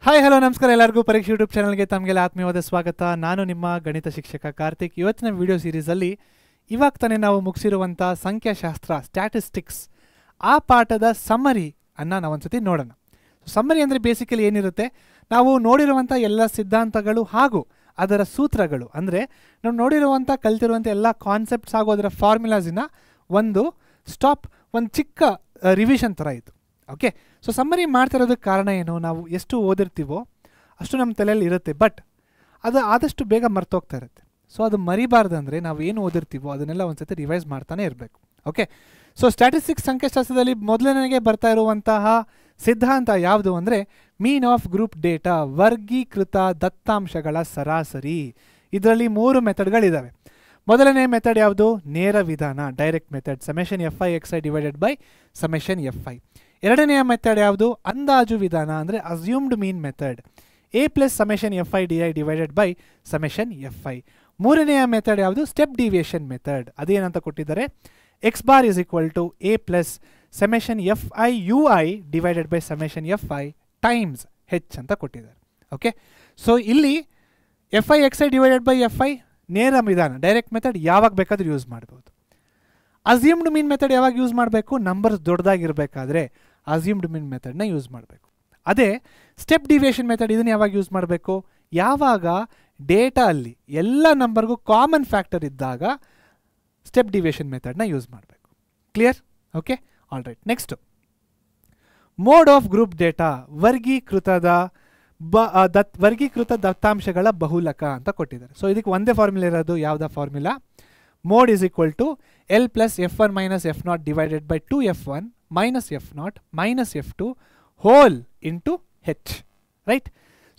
Hi hello ನಮಸ್ಕಾರ ಎಲ್ಲರಿಗೂ ಪರೀಕ್ಷೆ ಯೂಟ್ಯೂಬ್ ಚಾನಲ್ಗೆ ತಮಗೆಲ್ಲ ಆತ್ಮೀಯವಾದ ಸ್ವಾಗತ. ನಾನು ನಿಮ್ಮ ಗಣಿತ ಶಿಕ್ಷಕ ಕಾರ್ತಿಕ್. ಇವತ್ತಿನ ವಿಡಿಯೋ ಸೀರೀಸಲ್ಲಿ ಇವಾಗ ತಾನೇ ನಾವು ಮುಗಿಸಿರುವಂಥ ಸಂಖ್ಯಾಶಾಸ್ತ್ರ ಸ್ಟ್ಯಾಟಿಸ್ಟಿಕ್ಸ್ ಆ ಪಾಠದ ಸಮ್ಮರಿ ಅನ್ನು ನಾವೊಂದ್ಸತಿ ನೋಡೋಣ. ಸಮ್ಮರಿ ಅಂದರೆ ಬೇಸಿಕಲಿ ಏನಿರುತ್ತೆ, ನಾವು ನೋಡಿರುವಂಥ ಎಲ್ಲ ಸಿದ್ಧಾಂತಗಳು ಹಾಗೂ ಅದರ ಸೂತ್ರಗಳು, ಅಂದರೆ ನಾವು ನೋಡಿರುವಂಥ ಕಲ್ತಿರುವಂಥ ಎಲ್ಲ ಕಾನ್ಸೆಪ್ಟ್ಸ್ ಹಾಗೂ ಅದರ ಫಾರ್ಮುಲಾಸಿನ ಒಂದು ಚಿಕ್ಕ ರಿವಿಷನ್ ಥರ ಇತ್ತು. ಓಕೆ, ಸೊ ಸಮ್ಮರಿ ಮಾಡ್ತಿರೋದಕ್ಕೆ ಕಾರಣ ಏನು, ನಾವು ಎಷ್ಟು ಓದಿರ್ತೀವೋ ಅಷ್ಟು ನಮ್ಮ ತಲೆಯಲ್ಲಿ ಇರುತ್ತೆ, ಬಟ್ ಅದು ಆದಷ್ಟು ಬೇಗ ಮರ್ತೋಗ್ತಾ ಇರುತ್ತೆ. ಸೊ ಅದು ಮರಿಬಾರ್ದಂದರೆ ನಾವು ಏನು ಓದಿರ್ತೀವೋ ಅದನ್ನೆಲ್ಲ ಒಂದ್ಸತಿ ರಿವೈಸ್ ಮಾಡ್ತಾನೆ ಇರಬೇಕು. ಓಕೆ, ಸೊ ಸ್ಟ್ಯಾಟಿಸ್ಟಿಕ್ಸ್ ಸಂಖ್ಯಾಶಾಸ್ತ್ರದಲ್ಲಿ ಮೊದಲನೆಗೆ ಬರ್ತಾ ಇರುವಂತಹ ಸಿದ್ಧಾಂತ ಯಾವುದು ಅಂದರೆ ಮೀನ್ ಆಫ್ ಗ್ರೂಪ್ ಡೇಟಾ, ವರ್ಗೀಕೃತ ದತ್ತಾಂಶಗಳ ಸರಾಸರಿ. ಇದರಲ್ಲಿ 3 ಮೆಥಡ್ಗಳಿದ್ದಾವೆ. ಮೊದಲನೇ ಮೆಥಡ್ ಯಾವುದು, ನೇರ ವಿಧಾನ, direct method, summation f i x i divided by summation f i. ಎರಡನೆಯ ಮೆಥಡ್ ಯಾವುದು, ಅಂದಾಜು ವಿಧಾನ ಅಂದರೆ assumed mean method, a plus summation f i d i divided by summation f i. ಮೂರನೆಯ ಮೆಥಡ್ ಯಾವುದು, ಸ್ಟೆಪ್ ಡಿವಿಯೇಷನ್ ಮೆಥಡ್. ಅದೇನಂತ ಕೊಟ್ಟಿದ್ದಾರೆ, x bar is equal to a plus summation f i u i divided by summation f i times h ಅಂತ ಕೊಟ್ಟಿದ್ದಾರೆ. Okay, so ಇಲ್ಲಿ F i x i divided by F I ನೇರ ವಿಧಾನ, direct method ಯಾವಾಗ ಬೇಕಾದರೂ use ಮಾಡ್ಬೋದು. Assumed mean method ಯಾವಾಗ use ಮಾಡಬೇಕು, ನಂಬರ್ಸ್ ದೊಡ್ಡದಾಗಿರಬೇಕಾದ್ರೆ ಅಸ್ಯೂಮ್ಡ್ ಮೀನ್ ಮೆಥಡ್ನ ಯೂಸ್ ಮಾಡಬೇಕು. ಅದೇ ಸ್ಟೆಪ್ ಡಿವಿಯೇಷನ್ ಮೆಥಡ್ ಇದನ್ನು ಯಾವಾಗ ಯೂಸ್ ಮಾಡಬೇಕು, ಯಾವಾಗ ಡೇಟಾ ಅಲ್ಲಿ ಎಲ್ಲ ನಂಬರ್ಗೂ ಕಾಮನ್ ಫ್ಯಾಕ್ಟರ್ ಇದ್ದಾಗ ಸ್ಟೆಪ್ ಡಿವಿಯೇಷನ್ ಮೆಥಡ್ನ ಯೂಸ್ ಮಾಡಬೇಕು. Clear? Okay, all right. Next, mode of group data, ವರ್ಗೀಕೃತ ದತ್ತಾಂಶಗಳ ಬಹುಲಕ ಅಂತ ಕೊಟ್ಟಿದ್ದಾರೆ. ಸೊ ಇದಕ್ಕೆ ಒಂದೇ ಫಾರ್ಮುಲಾ ಇರೋದು, ಯಾವುದಾ formula, mode is equal to L plus F one minus F not divided by 2f1 minus F not minus F two whole into H. Right?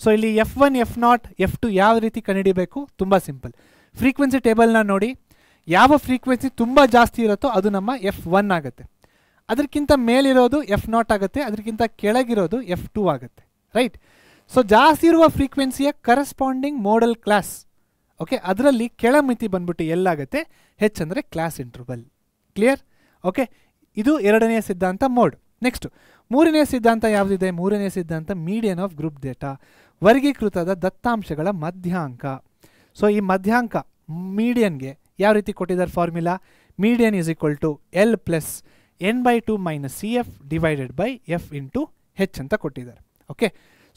So ಇಲ್ಲಿ F one F not F two ಯಾವ ರೀತಿ ಕಂಡುಹಿಡಿಬೇಕು, ತುಂಬ simple. Frequency ಟೇಬಲ್ನ ನೋಡಿ, ಯಾವ frequency ತುಂಬ ಜಾಸ್ತಿ ಇರುತ್ತೋ ಅದು ನಮ್ಮ ಎಫ್ ಒನ್ ಆಗುತ್ತೆ, ಅದಕ್ಕಿಂತ ಮೇಲಿರೋದು ಎಫ್ ನಾಟ್ ಆಗುತ್ತೆ, ಅದಕ್ಕಿಂತ ಕೆಳಗಿರೋದು ಎಫ್ ಟು ಆಗುತ್ತೆ. ರೈಟ್? ಸೊ ಜಾಸ್ತಿ ಇರುವ ಫ್ರೀಕ್ವೆನ್ಸಿಯ ಕರೆಸ್ಪಾಂಡಿಂಗ್ ಮೋಡಲ್ ಕ್ಲಾಸ್, ಓಕೆ, ಅದರಲ್ಲಿ ಕೆಳಮಿತಿ ಬಂದ್ಬಿಟ್ಟು ಎಲ್ಲಾಗುತ್ತೆ, ಹೆಚ್ ಅಂದರೆ ಕ್ಲಾಸ್ ಇಂಟರ್ವಲ್. ಕ್ಲಿಯರ್? ಓಕೆ, ಇದು ಎರಡನೆಯ ಸಿದ್ಧಾಂತ ಮೋಡ್. ನೆಕ್ಸ್ಟ್, ಮೂರನೆಯ ಸಿದ್ಧಾಂತ ಯಾವುದಿದೆ, ಮೂರನೆಯ ಸಿದ್ಧಾಂತ ಮೀಡಿಯನ್ ಆಫ್ ಗ್ರೂಪ್ ಡೇಟಾ, ವರ್ಗೀಕೃತದ ದತ್ತಾಂಶಗಳ ಮಧ್ಯಾಂಕ. ಸೊ ಈ ಮಧ್ಯಾಂಕ ಮೀಡಿಯನ್ಗೆ ಯಾವ ರೀತಿ ಕೊಟ್ಟಿದ್ದಾರೆ formula, median is equal to L plus N by 2 minus C F divided by F into H ಅಂತ ಕೊಟ್ಟಿದ್ದಾರೆ. ಓಕೆ,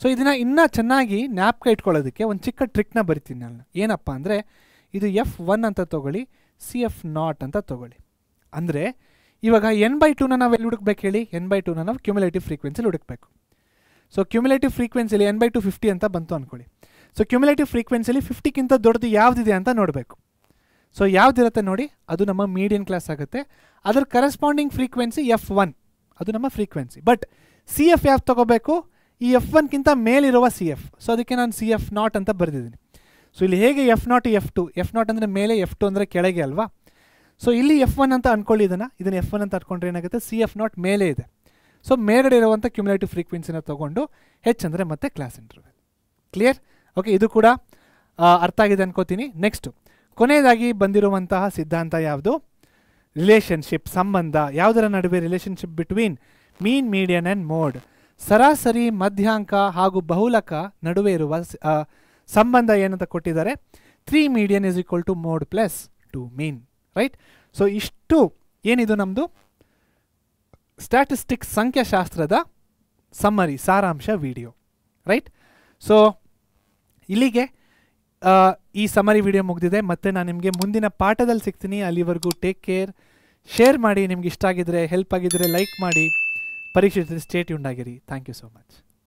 ಸೊ ಇದನ್ನು ಇನ್ನೂ ಚೆನ್ನಾಗಿ ಜ್ಞಾಪಕ ಇಟ್ಕೊಳ್ಳೋದಕ್ಕೆ ಒಂದು ಚಿಕ್ಕ ಟ್ರಿಕ್ನ ಬರಿತೀನಿ ನಾನು. ಏನಪ್ಪ ಅಂದರೆ, ಇದು ಎಫ್ ಒನ್ ಅಂತ ತೊಗೊಳ್ಳಿ, ಸಿ ಎಫ್ ನಾಟ್ ಅಂತ ತೊಗೊಳ್ಳಿ. ಅಂದರೆ ಇವಾಗ ಎನ್ ಬೈ 2ನ ನಾವು ಎಲ್ಲಿ ಹುಡುಕ್ಬೇಕು ಹೇಳಿ, ಎನ್ ಬೈ 2ನ ನಾವು ಕ್ಯುಮುಲೇಟಿವ್ ಫ್ರೀಕ್ವೆನ್ಸಿಲಿ ಹುಡುಕಬೇಕು. ಸೊ ಕ್ಯುಮುಲೇಟಿವ್ ಫ್ರೀಕ್ವೆನ್ಸಿಲಿ ಎನ್ ಬೈ 2 50 ಅಂತ ಬಂತು ಅಂದ್ಕೊಳ್ಳಿ. ಸೊ ಕ್ಯುಮುಲೇಟಿವ್ ಫ್ರೀಕ್ವೆನ್ಸಿಲಿ 50ಕ್ಕಿಂತ ದೊಡ್ಡದು ಯಾವುದಿದೆ ಅಂತ ನೋಡಬೇಕು. ಸೊ ಯಾವುದಿರುತ್ತೆ ನೋಡಿ, ಅದು ನಮ್ಮ ಮೀಡಿಯನ್ ಕ್ಲಾಸ್ ಆಗುತ್ತೆ. ಅದರ ಕರೆಸ್ಪಾಂಡಿಂಗ್ ಫ್ರೀಕ್ವೆನ್ಸಿ ಎಫ್ ಒನ್, ಅದು ನಮ್ಮ ಫ್ರೀಕ್ವೆನ್ಸಿ. ಬಟ್ ಸಿ ಎಫ್ ಯಾವ್ದು ತೊಗೋಬೇಕು, ಈ ಎಫ್ ಒನ್ಗಿಂತ ಮೇಲಿರುವ ಸಿ ಎಫ್. ಸೊ ಅದಕ್ಕೆ ನಾನು ಸಿ ಎಫ್ ನಾಟ್ ಅಂತ ಬರೆದಿದ್ದೀನಿ. ಸೊ ಇಲ್ಲಿ ಹೇಗೆ F not F to, F not ಅಂದರೆ ಮೇಲೆ, ಎಫ್ ಟು ಅಂದರೆ ಕೆಳಗೆ ಅಲ್ವಾ. ಸೊ ಇಲ್ಲಿ ಎಫ್ ಒನ್ ಅಂತ ಅಂದ್ಕೊಳ್ಳಿ, ಇದನ್ನು ಎಫ್ ಒನ್ ಅಂತ ಅಂದ್ಕೊಂಡ್ರೆ ಏನಾಗುತ್ತೆ, ಸಿ ಎಫ್ ನಾಟ್ ಮೇಲೆ ಇದೆ. ಸೊ ಮೇಲ್ಗಡೆ ಇರುವಂಥ ಕ್ಯುಮುಲೇಟಿವ್ ಫ್ರೀಕ್ವೆನ್ಸಿನ ತೊಗೊಂಡು ಹೆಚ್ ಅಂದರೆ ಮತ್ತೆ ಕ್ಲಾಸ್ ಇಂಟರ್ವಲ್. ಕ್ಲಿಯರ್? ಓಕೆ, ಇದು ಕೂಡ ಅರ್ಥ ಆಗಿದೆ ಅನ್ಕೋತೀನಿ. ನೆಕ್ಸ್ಟು, ಕೊನೆಯದಾಗಿ ಬಂದಿರುವಂತಹ ಸಿದ್ಧಾಂತ ಯಾವುದು, ರಿಲೇಷನ್ಶಿಪ್, ಸಂಬಂಧ. ಯಾವುದರ ನಡುವೆ, relationship between mean, median and mode. ಸರಾಸರಿ, ಮಧ್ಯಾಂಕ ಹಾಗೂ ಬಹುಲಕ ನಡುವೆ ಇರುವ ಸಂಬಂಧ ಏನಂತ ಕೊಟ್ಟಿದ್ದಾರೆ, 3 median is equal to mode plus 2 mean. Right? So ಇಷ್ಟು ಏನಿದು ನಮ್ಮದು ಸ್ಟ್ಯಾಟಿಸ್ಟಿಕ್ಸ್ ಸಂಖ್ಯಾಶಾಸ್ತ್ರದ ಸಮ್ಮರಿ, ಸಾರಾಂಶ ವಿಡಿಯೋ. ರೈಟ್? ಸೊ ಇಲ್ಲಿಗೆ ಈ ಸಮ್ಮರಿ ವಿಡಿಯೋ ಮುಗಿದಿದೆ. ಮತ್ತು ನಾನು ನಿಮಗೆ ಮುಂದಿನ ಪಾಠದಲ್ಲಿ ಸಿಗ್ತೀನಿ. ಅಲ್ಲಿವರೆಗೂ ಟೇಕ್ ಕೇರ್, ಶೇರ್ ಮಾಡಿ, ನಿಮ್ಗೆ ಇಷ್ಟ ಆಗಿದ್ರೆ, ಹೆಲ್ಪ್ ಆಗಿದ್ರೆ ಲೈಕ್ ಮಾಡಿ, ಪರೀಕ್ಷೆ ಸ್ಟೇ ಟ್ಯೂನ್ಡ್ ಆಗಿರಿ. Thank you so much.